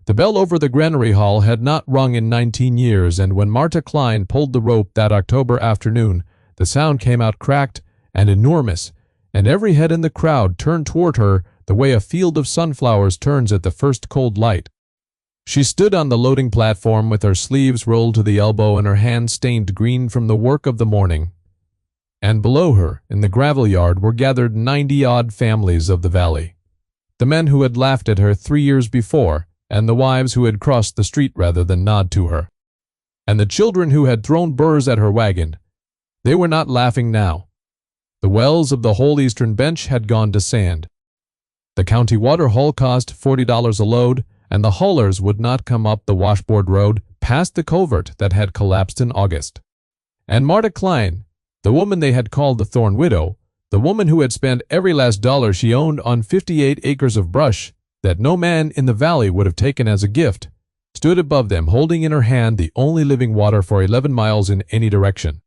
The bell over the granary hall had not rung in 19 years, and when Marta Klein pulled the rope that October afternoon, the sound came out cracked and enormous, and every head in the crowd turned toward her the way a field of sunflowers turns at the first cold light. She stood on the loading platform with her sleeves rolled to the elbow and her hands stained green from the work of the morning. And below her, in the gravel yard, were gathered 90-odd families of the valley. The men who had laughed at her 3 years before, and the wives who had crossed the street rather than nod to her, and the children who had thrown burrs at her wagon. They were not laughing now. The wells of the whole eastern bench had gone to sand. The county water haul cost $40 a load, and the haulers would not come up the washboard road past the culvert that had collapsed in August. And Marta Klein, the woman they had called the Thorn widow, the woman who had spent every last dollar she owned on 58 acres of brush that no man in the valley would have taken as a gift, stood above them holding in her hand the only living water for 11 miles in any direction.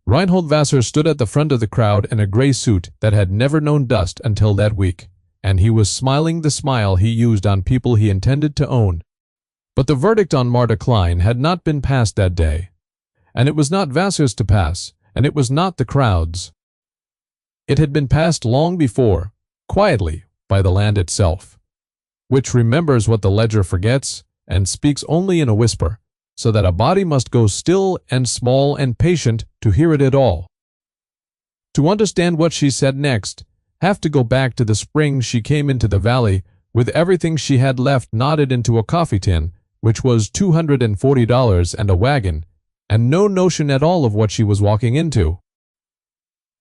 Reinhold Vassar stood at the front of the crowd in a gray suit that had never known dust until that week, and he was smiling the smile he used on people he intended to own. But the verdict on Marta Klein had not been passed that day, and it was not Vassar's to pass, and it was not the crowd's. It had been passed long before, quietly, by the land itself, which remembers what the ledger forgets and speaks only in a whisper, so that a body must go still and small and patient to hear it at all. To understand what she said next, have to go back to the spring she came into the valley with everything she had left knotted into a coffee tin, which was $240 and a wagon, and no notion at all of what she was walking into.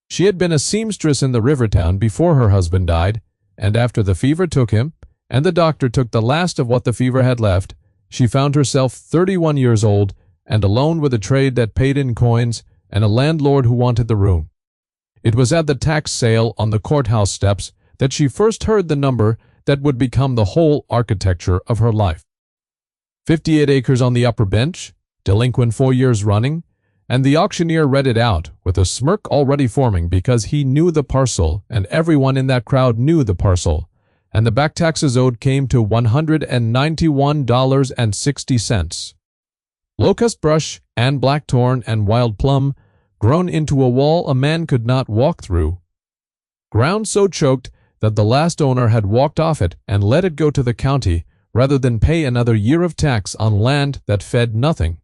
She had been a seamstress in the river town before her husband died, and after the fever took him, and the doctor took the last of what the fever had left, she found herself 31 years old and alone with a trade that paid in coins and a landlord who wanted the room. It was at the tax sale on the courthouse steps that she first heard the number that would become the whole architecture of her life. 58 acres on the upper bench, delinquent 4 years running, and the auctioneer read it out with a smirk already forming because he knew the parcel and everyone in that crowd knew the parcel, and the back taxes owed came to $191.60. Locust brush and blackthorn and wild plum grown into a wall a man could not walk through. Ground so choked that the last owner had walked off it and let it go to the county rather than pay another year of tax on land that fed nothing.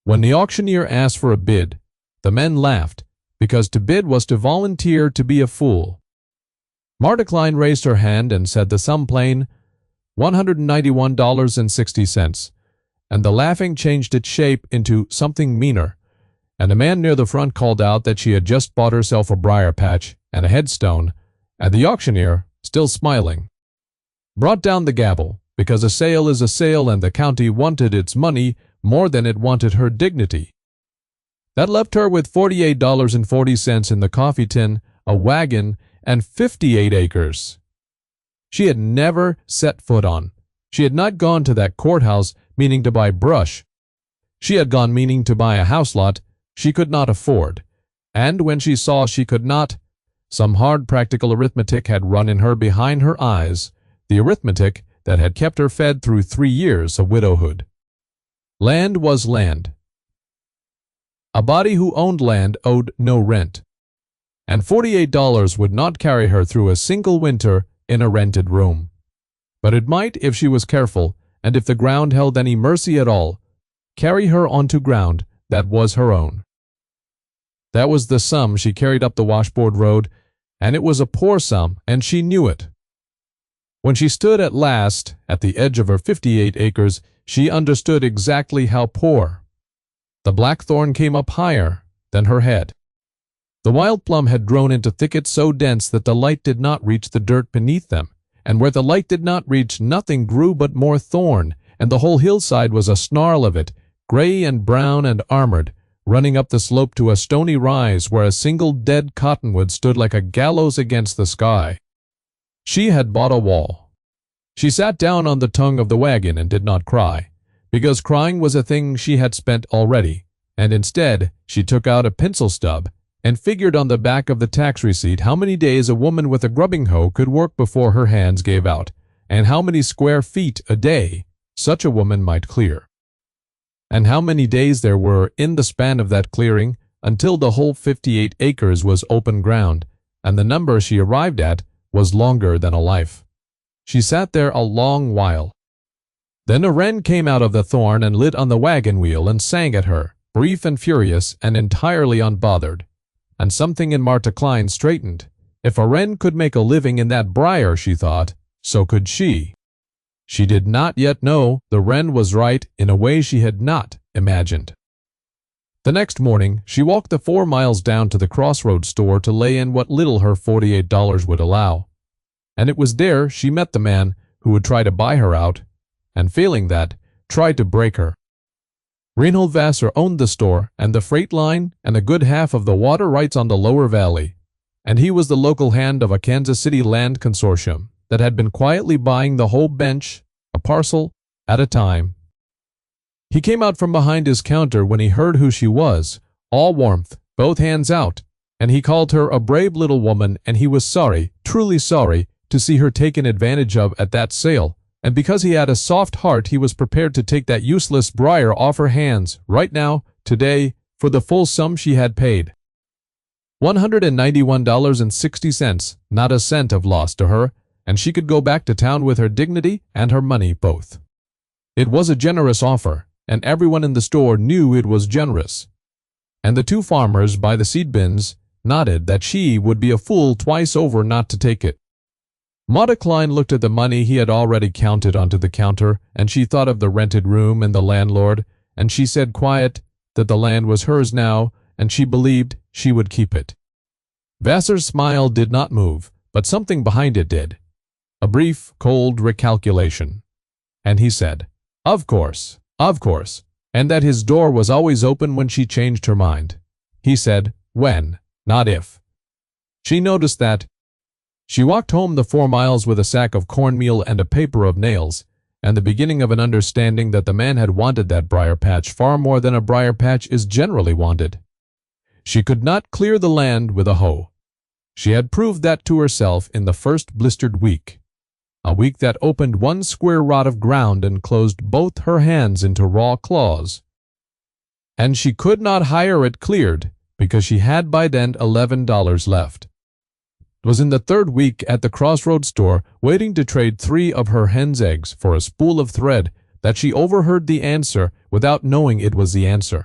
When the auctioneer asked for a bid, the men laughed, because to bid was to volunteer to be a fool. Marta Klein raised her hand and said the sum plain, $191.60, and the laughing changed its shape into something meaner, and a man near the front called out that she had just bought herself a briar patch and a headstone, and the auctioneer, still smiling, brought down the gavel, because a sale is a sale and the county wanted its money more than it wanted her dignity. That left her with $48.40 in the coffee tin, a wagon, and 58 acres. She had never set foot on. She had not gone to that courthouse meaning to buy brush. She had gone meaning to buy a house lot she could not afford, and when she saw she could not, some hard practical arithmetic had run in her behind her eyes, the arithmetic that had kept her fed through 3 years of widowhood. Land was land. A body who owned land owed no rent, and $48 would not carry her through a single winter in a rented room. But it might, if she was careful, and if the ground held any mercy at all, carry her onto ground that was her own. That was the sum she carried up the washboard road, and it was a poor sum, and she knew it. When she stood at last at the edge of her 58 acres, she understood exactly how poor. The blackthorn came up higher than her head. The wild plum had grown into thickets so dense that the light did not reach the dirt beneath them, and where the light did not reach, nothing grew but more thorn, and the whole hillside was a snarl of it, gray and brown and armored, running up the slope to a stony rise where a single dead cottonwood stood like a gallows against the sky. She had bought a wall. She sat down on the tongue of the wagon and did not cry, because crying was a thing she had spent already, and instead she took out a pencil stub and figured on the back of the tax receipt how many days a woman with a grubbing hoe could work before her hands gave out, and how many square feet a day such a woman might clear, and how many days there were in the span of that clearing until the whole 58 acres was open ground, and the number she arrived at was longer than a life. She sat there a long while. Then a wren came out of the thorn and lit on the wagon wheel and sang at her, brief and furious and entirely unbothered. And something in Marta Klein straightened. If a wren could make a living in that briar, she thought, so could she. She did not yet know the wren was right in a way she had not imagined. The next morning, she walked the 4 miles down to the crossroads store to lay in what little her $48 would allow. And it was there she met the man who would try to buy her out, and failing that, tried to break her. Reinhold Vassar owned the store and the freight line and a good half of the water rights on the lower valley, and he was the local hand of a Kansas City land consortium that had been quietly buying the whole bench, a parcel at a time. He came out from behind his counter when he heard who she was, all warmth, both hands out, and he called her a brave little woman, and he was sorry, truly sorry, to see her taken advantage of at that sale, and because he had a soft heart he was prepared to take that useless briar off her hands, right now, today, for the full sum she had paid. $191.60, not a cent of loss to her, and she could go back to town with her dignity and her money both. It was a generous offer, and everyone in the store knew it was generous. And the 2 farmers by the seed bins nodded that she would be a fool twice over not to take it. Marta Klein looked at the money he had already counted onto the counter, and she thought of the rented room and the landlord, and she said quiet that the land was hers now, and she believed she would keep it. Vassar's smile did not move, but something behind it did. A brief, cold recalculation. And he said, of course, and that his door was always open when she changed her mind. He said, when, not if. She noticed that. She walked home the 4 miles with a sack of cornmeal and a paper of nails, and the beginning of an understanding that the man had wanted that briar patch far more than a briar patch is generally wanted. She could not clear the land with a hoe. She had proved that to herself in the first blistered week, a week that opened 1 square rod of ground and closed both her hands into raw claws. And she could not hire it cleared because she had by then $11 left. It was in the 3rd week at the crossroads store, waiting to trade 3 of her hen's eggs for a spool of thread, that she overheard the answer without knowing it was the answer.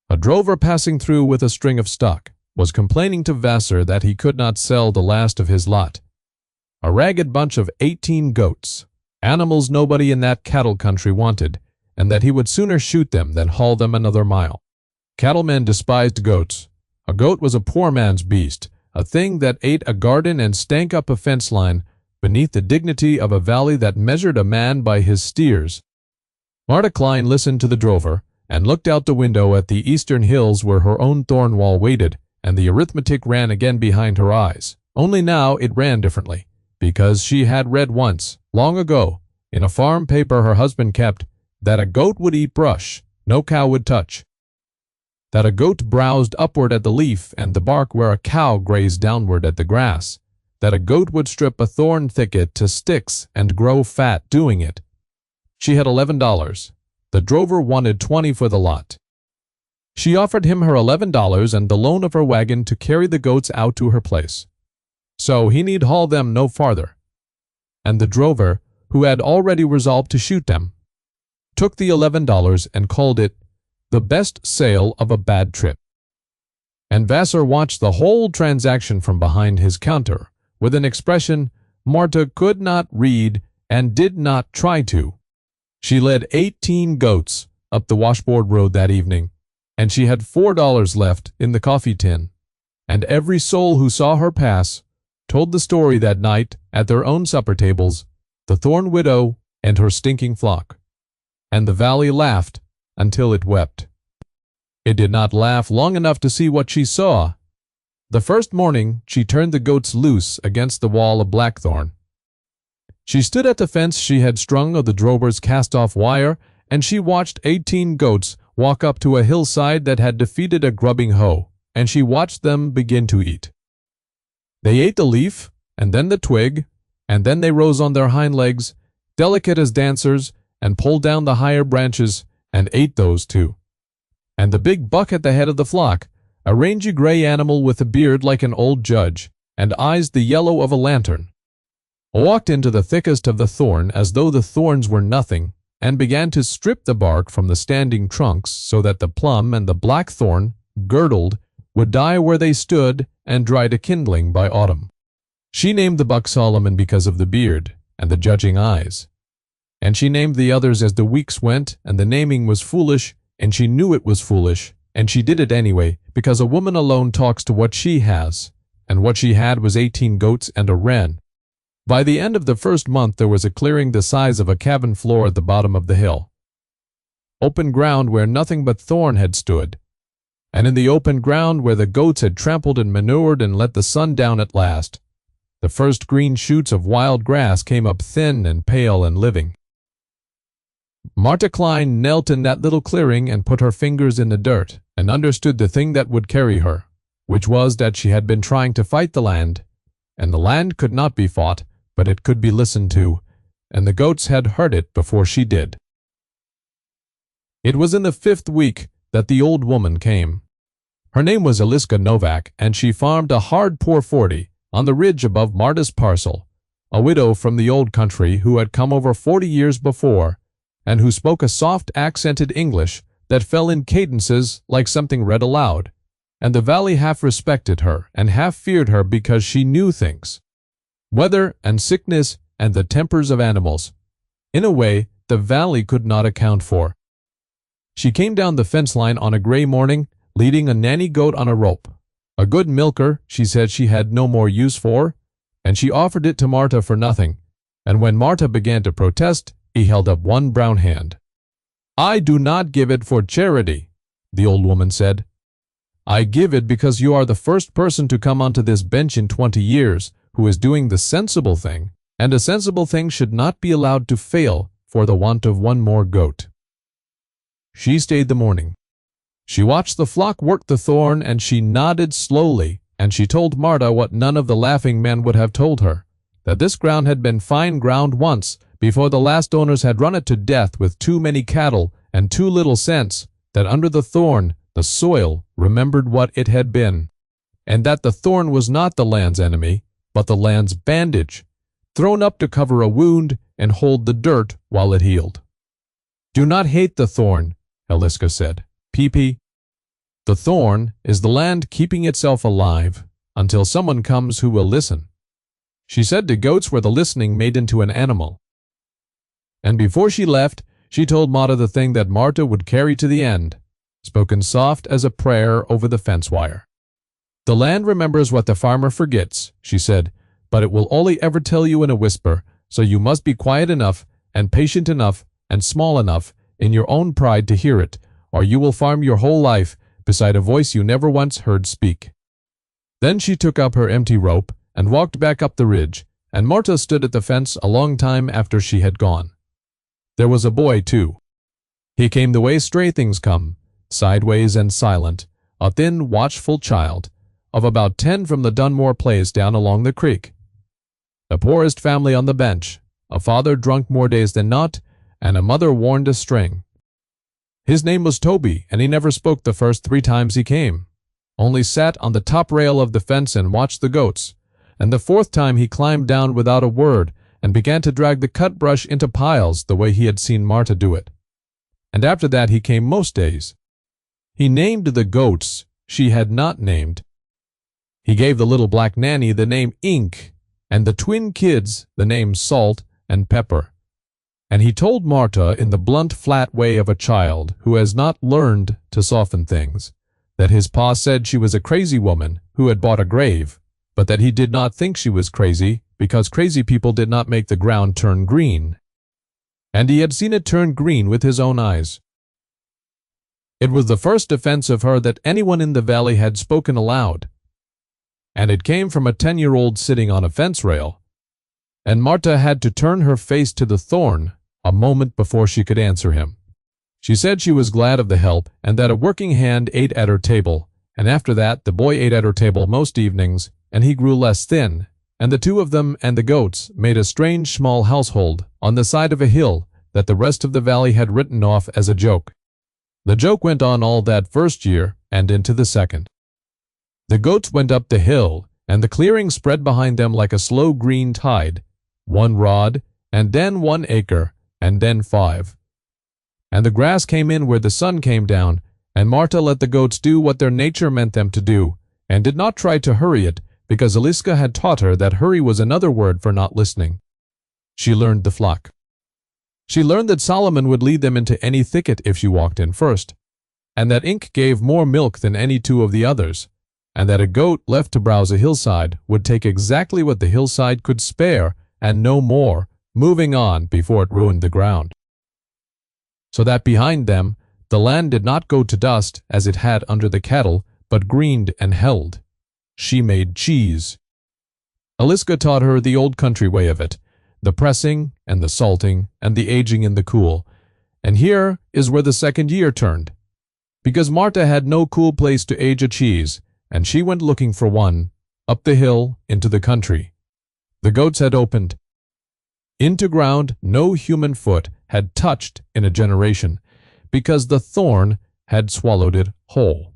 A drover passing through with a string of stock was complaining to Vassar that he could not sell the last of his lot. A ragged bunch of 18 goats, animals nobody in that cattle country wanted, and that he would sooner shoot them than haul them another mile. Cattlemen despised goats. A goat was a poor man's beast, a thing that ate a garden and stank up a fence line, beneath the dignity of a valley that measured a man by his steers. Marta Klein listened to the drover, and looked out the window at the eastern hills where her own thorn wall waited, and the arithmetic ran again behind her eyes. Only now it ran differently, because she had read once, long ago, in a farm paper her husband kept, that a goat would eat brush, no cow would touch. That a goat browsed upward at the leaf and the bark where a cow grazed downward at the grass. That a goat would strip a thorn thicket to sticks and grow fat doing it. She had $11. The drover wanted 20 for the lot. She offered him her $11 and the loan of her wagon to carry the goats out to her place. So he need haul them no farther. And the drover, who had already resolved to shoot them, took the $11 and called it the best sale of a bad trip. And Vassar watched the whole transaction from behind his counter, with an expression Marta could not read and did not try to. She led 18 goats up the washboard road that evening, and she had $4 left in the coffee tin, and every soul who saw her pass told the story that night at their own supper tables, the Thorn widow and her stinking flock. And the valley laughed until it wept. It did not laugh long enough to see what she saw. The first morning she turned the goats loose against the wall of blackthorn. She stood at the fence she had strung of the drover's cast-off wire, and she watched 18 goats walk up to a hillside that had defeated a grubbing hoe, and she watched them begin to eat. They ate the leaf, and then the twig, And then they rose on their hind legs, delicate as dancers, and pulled down the higher branches, and ate those too. And the big buck at the head of the flock, a rangy gray animal with a beard like an old judge, and eyes the yellow of a lantern, walked into the thickest of the thorn as though the thorns were nothing, and began to strip the bark from the standing trunks so that the plum and the blackthorn, girdled, would die where they stood and dry to kindling by autumn. She named the buck Solomon because of the beard and the judging eyes. And she named the others as the weeks went, and the naming was foolish, and she knew it was foolish, and she did it anyway, because a woman alone talks to what she has, and what she had was 18 goats and a wren. By the end of the first month there was a clearing the size of a cabin floor at the bottom of the hill. Open ground where nothing but thorn had stood, and in the open ground where the goats had trampled and manured and let the sun down at last, the first green shoots of wild grass came up thin and pale and living. Marta Klein knelt in that little clearing and put her fingers in the dirt, and understood the thing that would carry her, which was that she had been trying to fight the land, and the land could not be fought, but it could be listened to, and the goats had heard it before she did. It was in the 5th week that the old woman came. Her name was Eliska Novak, and she farmed a hard poor 40 on the ridge above Marta's parcel, a widow from the old country who had come over 40 years before, and who spoke a soft accented English that fell in cadences like something read aloud, and the valley half respected her and half feared her because she knew things, weather and sickness and the tempers of animals, in a way the valley could not account for. She came down the fence line on a gray morning, leading a nanny goat on a rope. A good milker she said she had no more use for, and she offered it to Marta for nothing, and when Marta began to protest, he held up one brown hand. "I do not give it for charity," the old woman said. "I give it because you are the first person to come onto this bench in 20 years who is doing the sensible thing, and a sensible thing should not be allowed to fail for the want of one more goat." She stayed the morning. She watched the flock work the thorn, and she nodded slowly, and she told Marta what none of the laughing men would have told her, that this ground had been fine ground once, before the last owners had run it to death with too many cattle and too little sense, that under the thorn the soil remembered what it had been, and that the thorn was not the land's enemy, but the land's bandage, thrown up to cover a wound and hold the dirt while it healed. "Do not hate the thorn," Eliska said. "PP. The thorn is the land keeping itself alive until someone comes who will listen." She said to goats where the listening made into an animal. And before she left, she told Marta the thing that Marta would carry to the end, spoken soft as a prayer over the fence wire. "The land remembers what the farmer forgets," she said, "but it will only ever tell you in a whisper, so you must be quiet enough and patient enough and small enough in your own pride to hear it, or you will farm your whole life beside a voice you never once heard speak." Then she took up her empty rope and walked back up the ridge, and Marta stood at the fence a long time after she had gone. There was a boy, too. He came the way stray things come, sideways and silent, a thin, watchful child, of about 10 from the Dunmore place down along the creek. The poorest family on the bench, a father drunk more days than not, and a mother worn to string. His name was Toby, and he never spoke the first 3 times he came, only sat on the top rail of the fence and watched the goats, and the 4th time he climbed down without a word and began to drag the cut brush into piles the way he had seen Marta do it. And after that he came most days. He named the goats she had not named. He gave the little black nanny the name Ink, and the twin kids the names Salt and Pepper. And he told Marta in the blunt, flat way of a child who has not learned to soften things, that his pa said she was a crazy woman who had bought a grave, but that he did not think she was crazy because crazy people did not make the ground turn green. And he had seen it turn green with his own eyes. It was the first defense of her that anyone in the valley had spoken aloud, and it came from a 10-year-old sitting on a fence rail, and Marta had to turn her face to the thorn a moment before she could answer him. She said she was glad of the help, and that a working hand ate at her table, and after that the boy ate at her table most evenings, and he grew less thin, and the two of them and the goats made a strange small household on the side of a hill that the rest of the valley had written off as a joke. The joke went on all that first year and into the second. The goats went up the hill, and the clearing spread behind them like a slow green tide, 1 rod, and then 1 acre, and then 5. And the grass came in where the sun came down, and Marta let the goats do what their nature meant them to do, and did not try to hurry it, because Eliska had taught her that hurry was another word for not listening. She learned the flock. She learned that Solomon would lead them into any thicket if she walked in first, and that Ink gave more milk than any two of the others, and that a goat left to browse a hillside would take exactly what the hillside could spare and no more, moving on before it ruined the ground. So that behind them, the land did not go to dust as it had under the cattle, but greened and held. She made cheese. Eliska taught her the old country way of it, the pressing and the salting and the aging in the cool, and here is where the second year turned. Because Marta had no cool place to age a cheese, and she went looking for one, up the hill into the country. The goats had opened into ground no human foot had touched in a generation, because the thorn had swallowed it whole.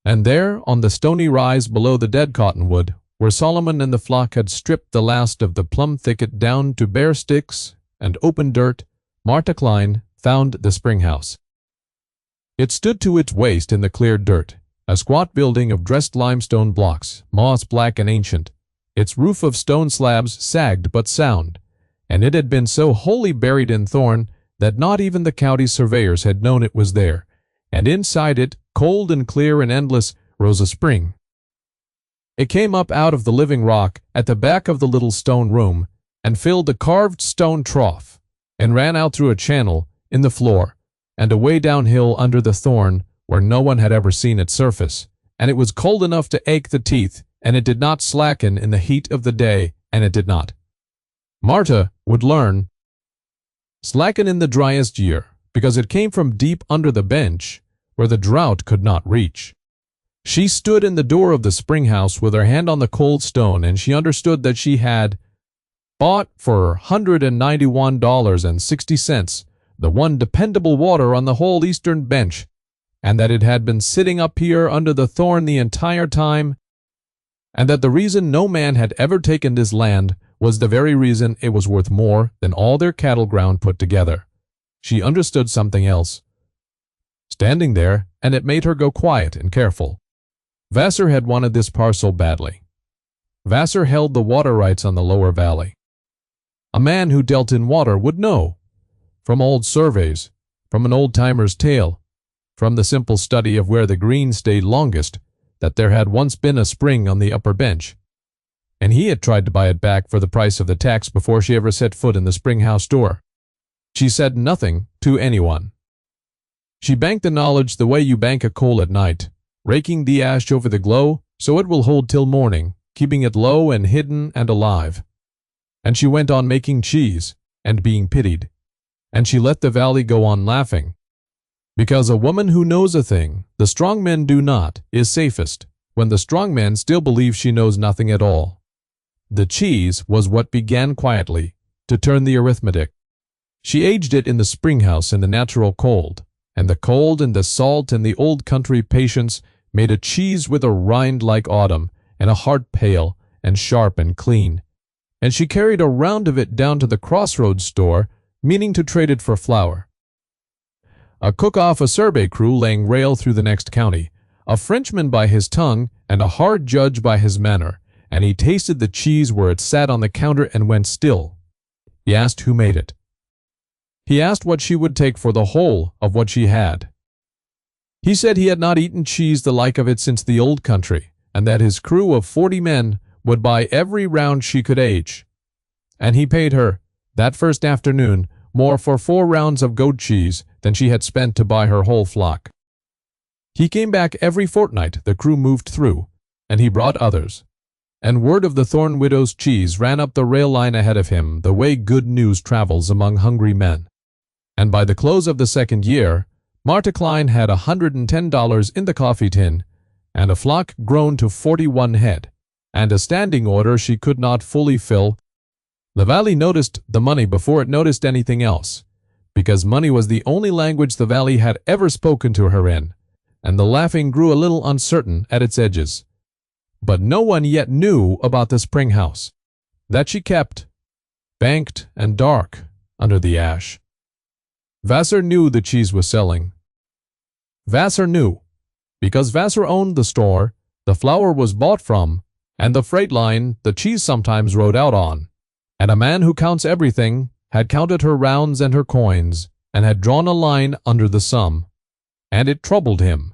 And there, on the stony rise below the dead cottonwood, where Solomon and the flock had stripped the last of the plum thicket down to bare sticks and open dirt, Marta Klein found the Springhouse. It stood to its waist in the cleared dirt, a squat building of dressed limestone blocks, moss-black and ancient. Its roof of stone slabs sagged but sound, and it had been so wholly buried in thorn that not even the county surveyors had known it was there, and inside it, cold and clear and endless, rose a spring. It came up out of the living rock at the back of the little stone room, and filled a carved stone trough, and ran out through a channel in the floor, and away downhill under the thorn where no one had ever seen its surface, and it was cold enough to ache the teeth, and it did not slacken in the heat of the day, and it did not. Marta would learn. Slacken in the driest year, because it came from deep under the bench, where the drought could not reach. She stood in the door of the Springhouse with her hand on the cold stone, and she understood that she had bought for $191.60 the one dependable water on the whole eastern bench, and that it had been sitting up here under the thorn the entire time, and that the reason no man had ever taken this land was the very reason it was worth more than all their cattle ground put together. She understood something else, standing there, and it made her go quiet and careful. Vassar had wanted this parcel badly. Vassar held the water rights on the lower valley. A man who dealt in water would know, from old surveys, from an old-timer's tale, from the simple study of where the green stayed longest, that there had once been a spring on the upper bench, and he had tried to buy it back for the price of the tax before she ever set foot in the Springhouse door. She said nothing to anyone. She banked the knowledge the way you bank a coal at night, raking the ash over the glow so it will hold till morning, keeping it low and hidden and alive. And she went on making cheese and being pitied, and she let the valley go on laughing. Because a woman who knows a thing the strong men do not is safest, when the strong man still believes she knows nothing at all. The cheese was what began quietly to turn the arithmetic. She aged it in the Springhouse in the natural cold, and the cold and the salt and the old country patience made a cheese with a rind like autumn, and a heart pale and sharp and clean. And she carried a round of it down to the crossroads store, meaning to trade it for flour. A cook off a survey crew laying rail through the next county, a Frenchman by his tongue and a hard judge by his manner, and he tasted the cheese where it sat on the counter and went still. He asked who made it. He asked what she would take for the whole of what she had. He said he had not eaten cheese the like of it since the old country, and that his crew of 40 men would buy every round she could age. And he paid her, that first afternoon, more for 4 rounds of goat cheese than she had spent to buy her whole flock. He came back every fortnight the crew moved through, and he brought others. And word of the Thorn widow's cheese ran up the rail line ahead of him the way good news travels among hungry men. And by the close of the second year, Marta Klein had $110 in the coffee tin, and a flock grown to 41 head. and a standing order she could not fully fill. The valley noticed the money before it noticed anything else, because money was the only language the valley had ever spoken to her in, and the laughing grew a little uncertain at its edges. But no one yet knew about the Springhouse, that she kept, banked and dark, under the ash. Vassar knew the cheese was selling. Vassar knew, because Vassar owned the store the flour was bought from, and the freight line the cheese sometimes rode out on. And a man who counts everything had counted her rounds and her coins, and had drawn a line under the sum. And it troubled him.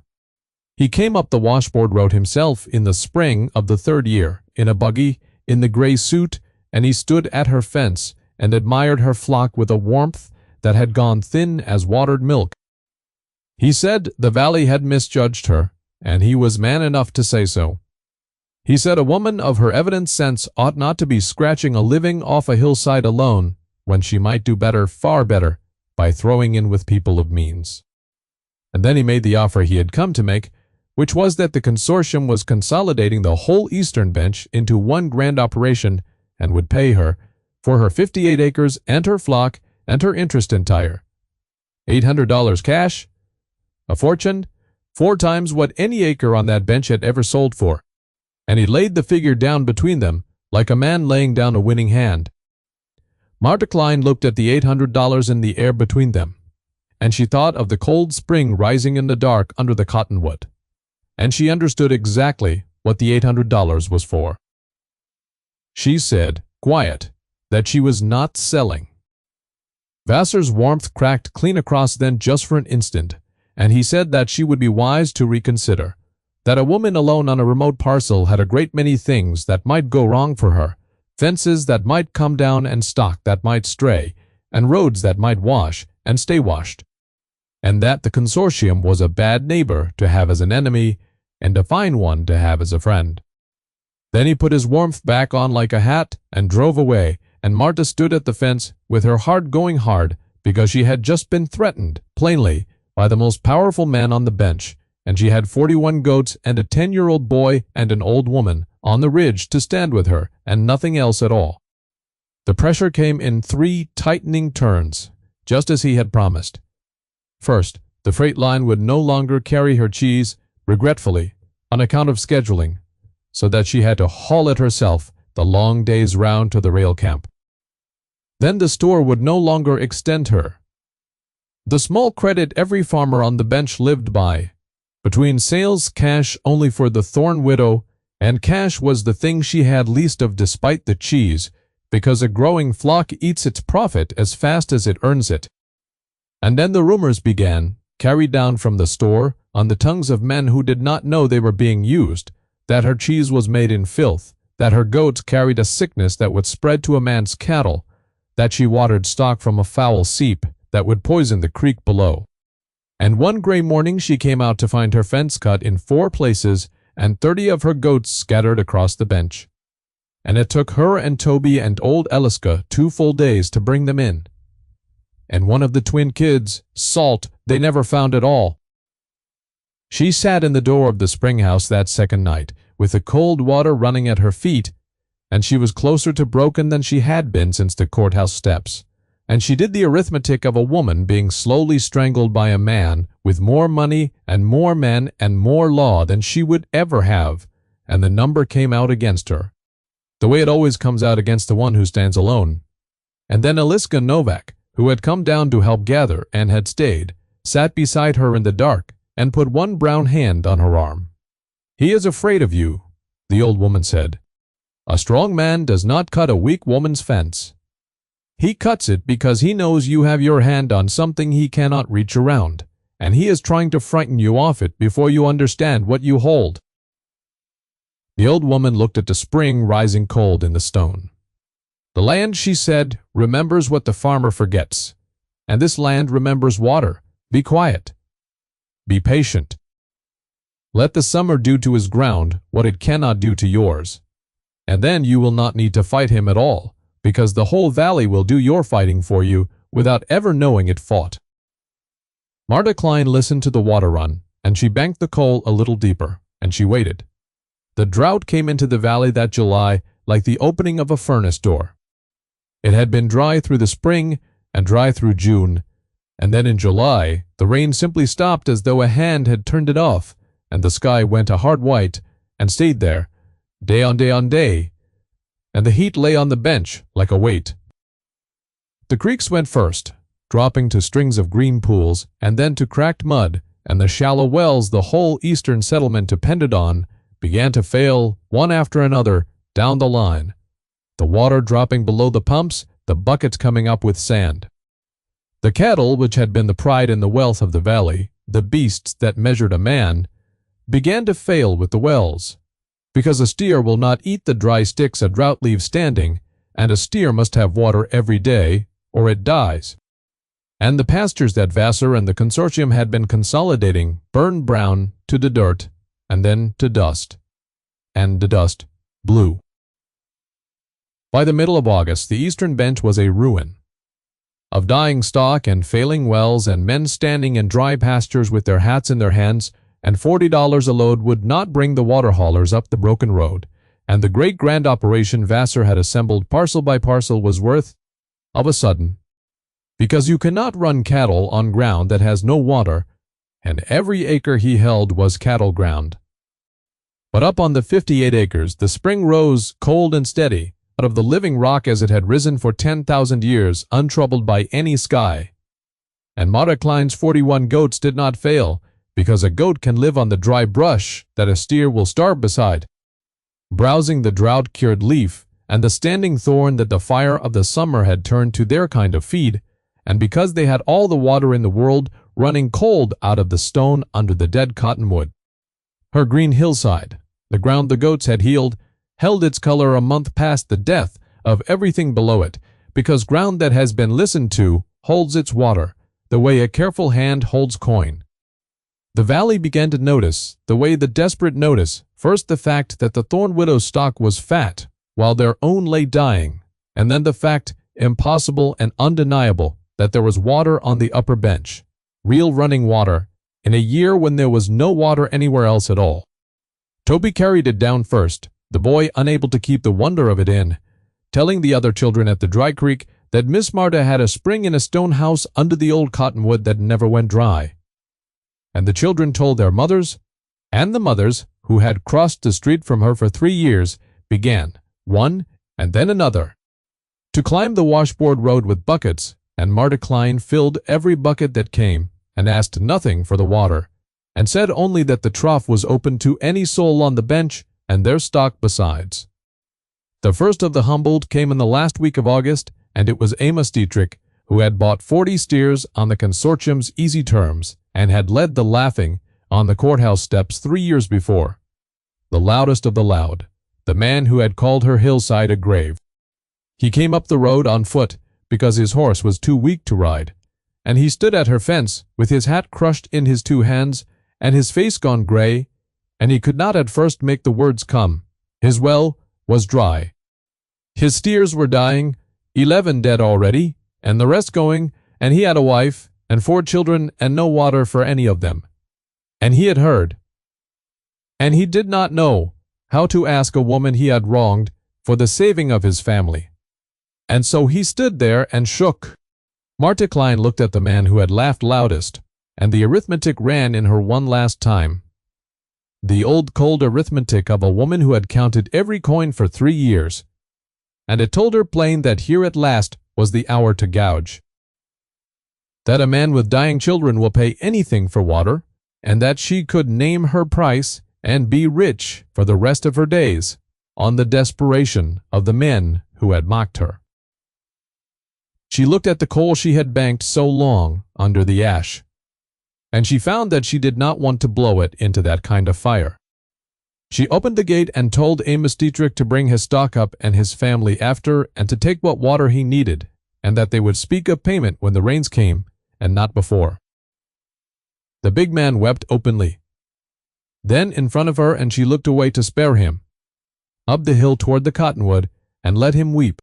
He came up the washboard road himself in the spring of the 3rd year, in a buggy, in the gray suit, and he stood at her fence and admired her flock with a warmth that had gone thin as watered milk. He said the valley had misjudged her, and he was man enough to say so. He said a woman of her evident sense ought not to be scratching a living off a hillside alone, when she might do better, far better, by throwing in with people of means. And then he made the offer he had come to make, which was that the consortium was consolidating the whole eastern bench into one grand operation, and would pay her, for her 58 acres and her flock and her interest entire, $800 cash, a fortune, 4 times what any acre on that bench had ever sold for. And he laid the figure down between them, like a man laying down a winning hand. Martha Klein looked at the $800 in the air between them, and she thought of the cold spring rising in the dark under the cottonwood, and she understood exactly what the $800 was for. She said, quiet, that she was not selling. Vassar's warmth cracked clean across then just for an instant, and he said that she would be wise to reconsider, that a woman alone on a remote parcel had a great many things that might go wrong for her, fences that might come down and stock that might stray, and roads that might wash and stay washed, and that the consortium was a bad neighbor to have as an enemy and a fine one to have as a friend. Then he put his warmth back on like a hat and drove away, and Martha stood at the fence with her heart going hard because she had just been threatened, plainly, by the most powerful man on the bench, and she had 41 goats and a 10-year-old boy and an old woman on the ridge to stand with her, and nothing else at all. The pressure came in 3 tightening turns, just as he had promised. First, the freight line would no longer carry her cheese, regretfully, on account of scheduling, so that she had to haul it herself the long days round to the rail camp. Then the store would no longer extend her the small credit every farmer on the bench lived by, between sales cash only for the Thorn widow, and cash was the thing she had least of despite the cheese, because a growing flock eats its profit as fast as it earns it. And then the rumors began, carried down from the store, on the tongues of men who did not know they were being used, that her cheese was made in filth, that her goats carried a sickness that would spread to a man's cattle, that she watered stock from a foul seep that would poison the creek below. And one gray morning she came out to find her fence cut in 4 places and 30 of her goats scattered across the bench. And it took her and Toby and old Eliska 2 full days to bring them in. And one of the twin kids, Salt, they never found at all. She sat in the door of the Springhouse that second night, with the cold water running at her feet, and she was closer to broken than she had been since the courthouse steps. And she did the arithmetic of a woman being slowly strangled by a man with more money and more men and more law than she would ever have, and the number came out against her, the way it always comes out against the one who stands alone. And then Eliska Novak, who had come down to help gather and had stayed, sat beside her in the dark and put one brown hand on her arm. "He is afraid of you," the old woman said. "A strong man does not cut a weak woman's fence. He cuts it because he knows you have your hand on something he cannot reach around, and he is trying to frighten you off it before you understand what you hold." The old woman looked at the spring rising cold in the stone. "The land," she said, "remembers what the farmer forgets, and this land remembers water. Be quiet. Be patient. Let the summer do to his ground what it cannot do to yours, and then you will not need to fight him at all, because the whole valley will do your fighting for you without ever knowing it fought." Martha Klein listened to the water run, and she banked the coal a little deeper, and she waited. The drought came into the valley that July like the opening of a furnace door. It had been dry through the spring and dry through June, and then in July the rain simply stopped as though a hand had turned it off, and the sky went a hard white and stayed there, day on day on day, and the heat lay on the bench like a weight. The creeks went first, dropping to strings of green pools, and then to cracked mud, and the shallow wells the whole eastern settlement depended on began to fail one after another down the line, the water dropping below the pumps, the buckets coming up with sand. The cattle, which had been the pride and the wealth of the valley, the beasts that measured a man, began to fail with the wells, because a steer will not eat the dry sticks a drought leaves standing, and a steer must have water every day, or it dies. And the pastures that Vassar and the consortium had been consolidating burned brown to the dirt, and then to dust, and the dust blue. By the middle of August, the eastern bench was a ruin of dying stock and failing wells, and men standing in dry pastures with their hats in their hands, and $40 a load would not bring the water haulers up the broken road, and the great grand operation Vassar had assembled parcel by parcel was worth, of a sudden, because you cannot run cattle on ground that has no water, and every acre he held was cattle ground. But up on the 58 acres the spring rose cold and steady, out of the living rock as it had risen for 10,000 years, untroubled by any sky. And Marta Klein's 41 goats did not fail, because a goat can live on the dry brush that a steer will starve beside, browsing the drought-cured leaf and the standing thorn that the fire of the summer had turned to their kind of feed, and because they had all the water in the world running cold out of the stone under the dead cottonwood. Her green hillside, the ground the goats had healed, held its color a month past the death of everything below it, because ground that has been listened to holds its water, the way a careful hand holds coin. The valley began to notice, the way the desperate notice, first the fact that the Thorn widow's stock was fat, while their own lay dying, and then the fact, impossible and undeniable, that there was water on the upper bench, real running water, in a year when there was no water anywhere else at all. Toby carried it down first, the boy unable to keep the wonder of it in, telling the other children at the dry creek that Miss Marta had a spring in a stone house under the old cottonwood that never went dry. And the children told their mothers, and the mothers, who had crossed the street from her for 3 years, began, one and then another, to climb the washboard road with buckets, and Marta Klein filled every bucket that came, and asked nothing for the water, and said only that the trough was open to any soul on the bench, and their stock besides. The first of the Humboldt came in the last week of August, and it was Amos Dietrich, who had bought 40 steers on the consortium's easy terms, and had led the laughing on the courthouse steps 3 years before. The loudest of the loud, the man who had called her hillside a grave. He came up the road on foot, because his horse was too weak to ride, and he stood at her fence, with his hat crushed in his 2 hands, and his face gone gray, and he could not at first make the words come. His well was dry. His steers were dying, 11 dead already, and the rest going, and he had a wife, and 4 children, and no water for any of them. And he had heard. And he did not know how to ask a woman he had wronged for the saving of his family. And so he stood there and shook. Marta Klein looked at the man who had laughed loudest, and the arithmetic ran in her one last time. The old cold arithmetic of a woman who had counted every coin for 3 years, and it told her plain that here at last was the hour to gouge. That a man with dying children will pay anything for water, and that she could name her price and be rich for the rest of her days on the desperation of the men who had mocked her. She looked at the coal she had banked so long under the ash, and she found that she did not want to blow it into that kind of fire. She opened the gate and told Amos Dietrich to bring his stock up and his family after, and to take what water he needed, and that they would speak of payment when the rains came, and not before. The big man wept openly. Then in front of her, and she looked away to spare him, up the hill toward the cottonwood, and let him weep.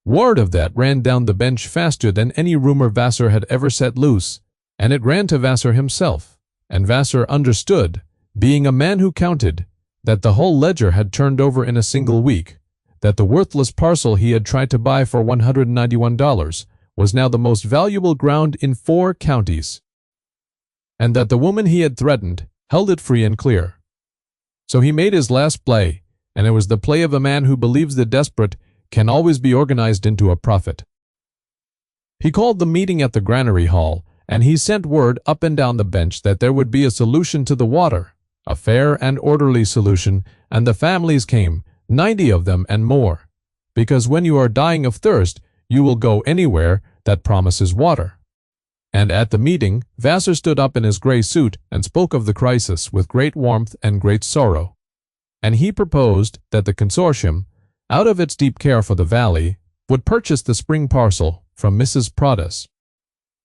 Word of that ran down the bench faster than any rumor Vassar had ever set loose, and it ran to Vassar himself, and Vassar understood, being a man who counted, that the whole ledger had turned over in a single week, that the worthless parcel he had tried to buy for $191 was now the most valuable ground in 4 counties, and that the woman he had threatened held it free and clear. So he made his last play, and it was the play of a man who believes the desperate can always be organized into a profit. He called the meeting at the granary hall, and he sent word up and down the bench that there would be a solution to the water, a fair and orderly solution, and the families came, 90 of them and more, because when you are dying of thirst, you will go anywhere that promises water. And at the meeting, Vassar stood up in his gray suit and spoke of the crisis with great warmth and great sorrow. And he proposed that the consortium, out of its deep care for the valley, would purchase the spring parcel from Mrs. Prodas,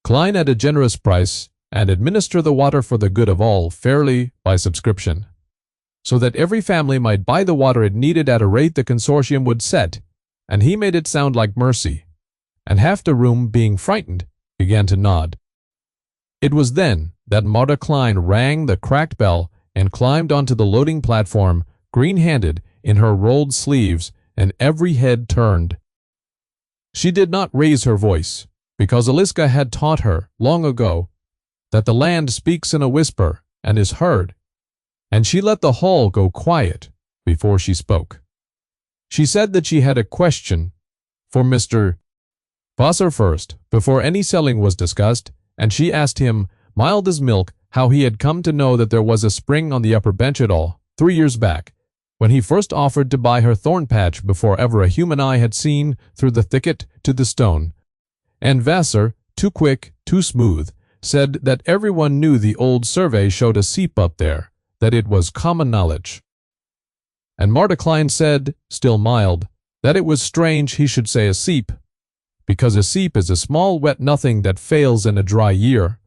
Klein at a generous price, and administer the water for the good of all fairly by subscription, so that every family might buy the water it needed at a rate the consortium would set, and he made it sound like mercy, and half the room, being frightened, began to nod. It was then that Marta Klein rang the cracked bell and climbed onto the loading platform, green-handed, in her rolled sleeves, and every head turned. She did not raise her voice, because Eliska had taught her, long ago, that the land speaks in a whisper and is heard, and she let the hall go quiet before she spoke. She said that she had a question for Mr. Vassar first, before any selling was discussed, and she asked him, mild as milk, how he had come to know that there was a spring on the upper bench at all, 3 years back, when he first offered to buy her thorn patch before ever a human eye had seen through the thicket to the stone. And Vassar, too quick, too smooth, said that everyone knew the old survey showed a seep up there, that it was common knowledge. And Marta Klein said, still mild, that it was strange he should say a seep, because a seep is a small wet nothing that fails in a dry year,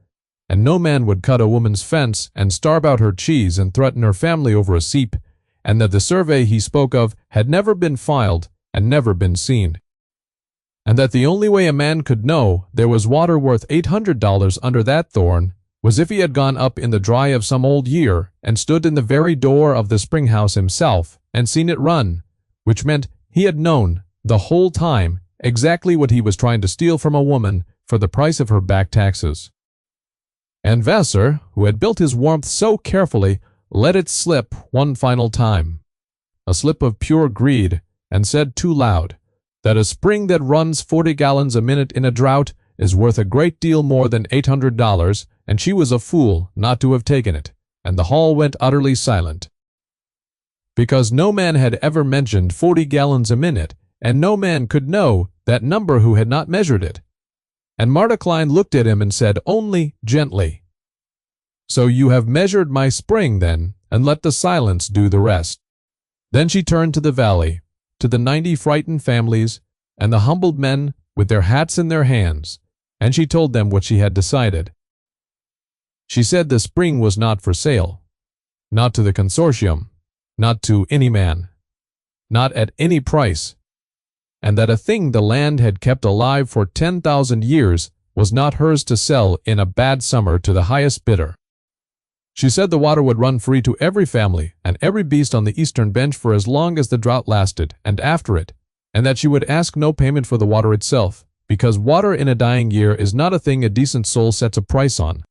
and no man would cut a woman's fence and starve out her cheese and threaten her family over a seep, and that the survey he spoke of had never been filed and never been seen, and that the only way a man could know there was water worth $800 under that thorn was if he had gone up in the dry of some old year and stood in the very door of the Springhouse himself and seen it run, which meant he had known the whole time exactly what he was trying to steal from a woman for the price of her back taxes. And Vassar, who had built his warmth so carefully, let it slip one final time, a slip of pure greed, and said too loud that a spring that runs 40 gallons a minute in a drought is worth a great deal more than $800, and she was a fool not to have taken it, and the hall went utterly silent. Because no man had ever mentioned 40 gallons a minute, and no man could know that number who had not measured it. And Marta Klein looked at him and said only gently, "So you have measured my spring, then, and let the silence do the rest." Then she turned to the valley, to the 90 frightened families, and the humbled men with their hats in their hands, and she told them what she had decided. She said the spring was not for sale, not to the consortium, not to any man, not at any price, and that a thing the land had kept alive for 10,000 years was not hers to sell in a bad summer to the highest bidder. She said the water would run free to every family and every beast on the eastern bench for as long as the drought lasted and after it, and that she would ask no payment for the water itself, because water in a dying year is not a thing a decent soul sets a price on.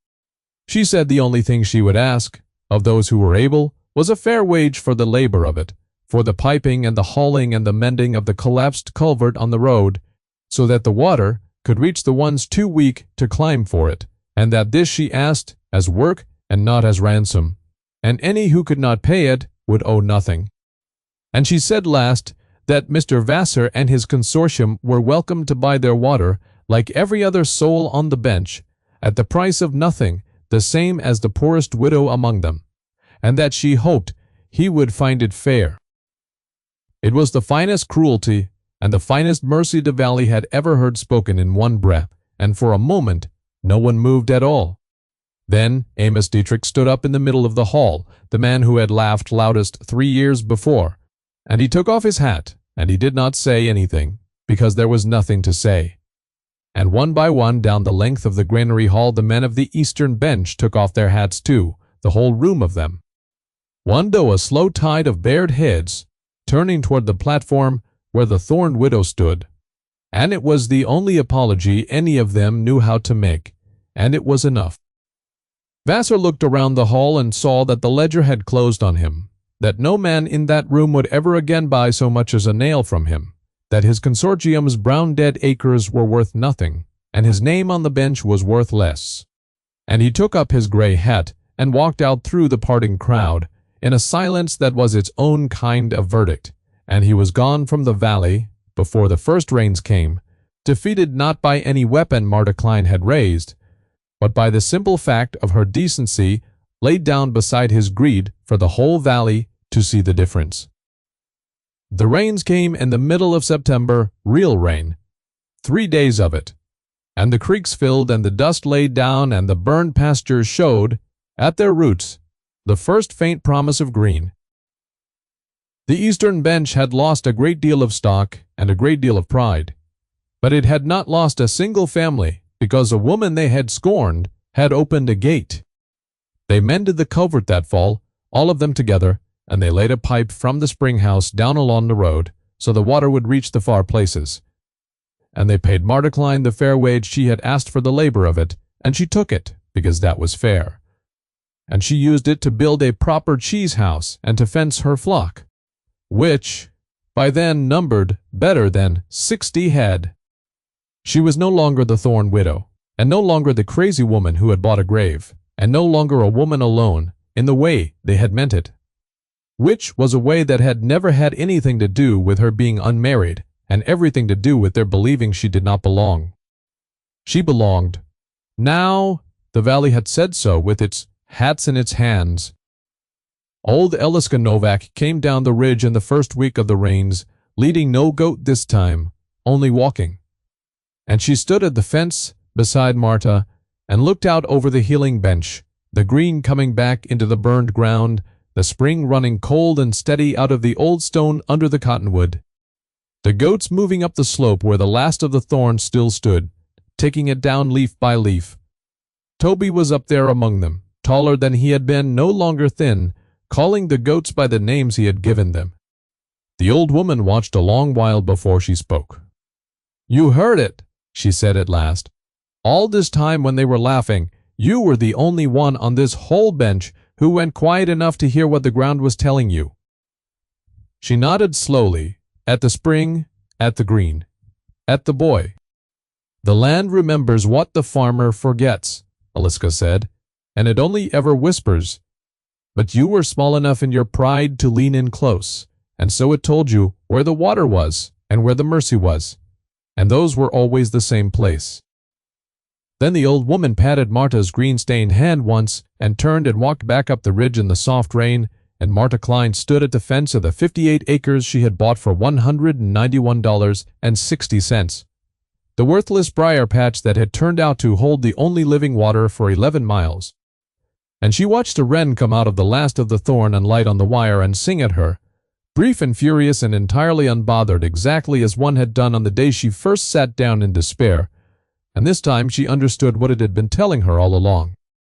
She said the only thing she would ask, of those who were able, was a fair wage for the labor of it, for the piping and the hauling and the mending of the collapsed culvert on the road, so that the water could reach the ones too weak to climb for it, and that this she asked as work and not as ransom, and any who could not pay it would owe nothing. And she said last that Mr. Vassar and his consortium were welcome to buy their water, like every other soul on the bench, at the price of nothing, the same as the poorest widow among them, and that she hoped he would find it fair. It was the finest cruelty and the finest mercy the valley had ever heard spoken in one breath, and for a moment no one moved at all. Then Amos Dietrich stood up in the middle of the hall, the man who had laughed loudest 3 years before, and he took off his hat, and he did not say anything, because there was nothing to say. And one by one down the length of the granary hall the men of the eastern bench took off their hats too, the whole room of them. one though a slow tide of bared heads, turning toward the platform where the Thorn widow stood. And it was the only apology any of them knew how to make, and it was enough. Vassar looked around the hall and saw that the ledger had closed on him, that no man in that room would ever again buy so much as a nail from him, that his consortium's brown dead acres were worth nothing, and his name on the bench was worth less. And he took up his gray hat and walked out through the parting crowd, in a silence that was its own kind of verdict, and he was gone from the valley before the first rains came, defeated not by any weapon Marta Klein had raised, but by the simple fact of her decency laid down beside his greed for the whole valley to see the difference. The rains came in the middle of September, real rain, 3 days of it, and the creeks filled and the dust laid down and the burned pastures showed, at their roots, the first faint promise of green. The eastern bench had lost a great deal of stock and a great deal of pride, but it had not lost a single family because a woman they had scorned had opened a gate. They mended the culvert that fall, all of them together, and they laid a pipe from the Springhouse down along the road so the water would reach the far places. And they paid Marta Klein the fair wage she had asked for the labor of it, and she took it because that was fair. And she used it to build a proper cheese house and to fence her flock, which by then numbered better than 60 head. She was no longer the Thorn widow, and no longer the crazy woman who had bought a grave, and no longer a woman alone in the way they had meant it, which was a way that had never had anything to do with her being unmarried and everything to do with their believing she did not belong. She belonged. Now the valley had said so with its hats in its hands. Old Eliska Novak came down the ridge in the first week of the rains, leading no goat this time, only walking. And she stood at the fence beside Marta and looked out over the healing bench, the green coming back into the burned ground, the spring running cold and steady out of the old stone under the cottonwood. The goats moving up the slope where the last of the thorns still stood, taking it down leaf by leaf. Toby was up there among them, taller than he had been, no longer thin, calling the goats by the names he had given them. The old woman watched a long while before she spoke. "You heard it," she said at last. "All this time when they were laughing, you were the only one on this whole bench who went quiet enough to hear what the ground was telling you." She nodded slowly, at the spring, at the green, at the boy. "The land remembers what the farmer forgets," Eliska said, "and it only ever whispers. But you were small enough in your pride to lean in close, and so it told you where the water was and where the mercy was, and those were always the same place." Then the old woman patted Marta's green-stained hand once and turned and walked back up the ridge in the soft rain, and Marta Klein stood at the fence of the 58 acres she had bought for $191.60, the worthless briar patch that had turned out to hold the only living water for 11 miles. And she watched a wren come out of the last of the thorn and light on the wire and sing at her, brief and furious and entirely unbothered, exactly as one had done on the day she first sat down in despair, and this time she understood what it had been telling her all along.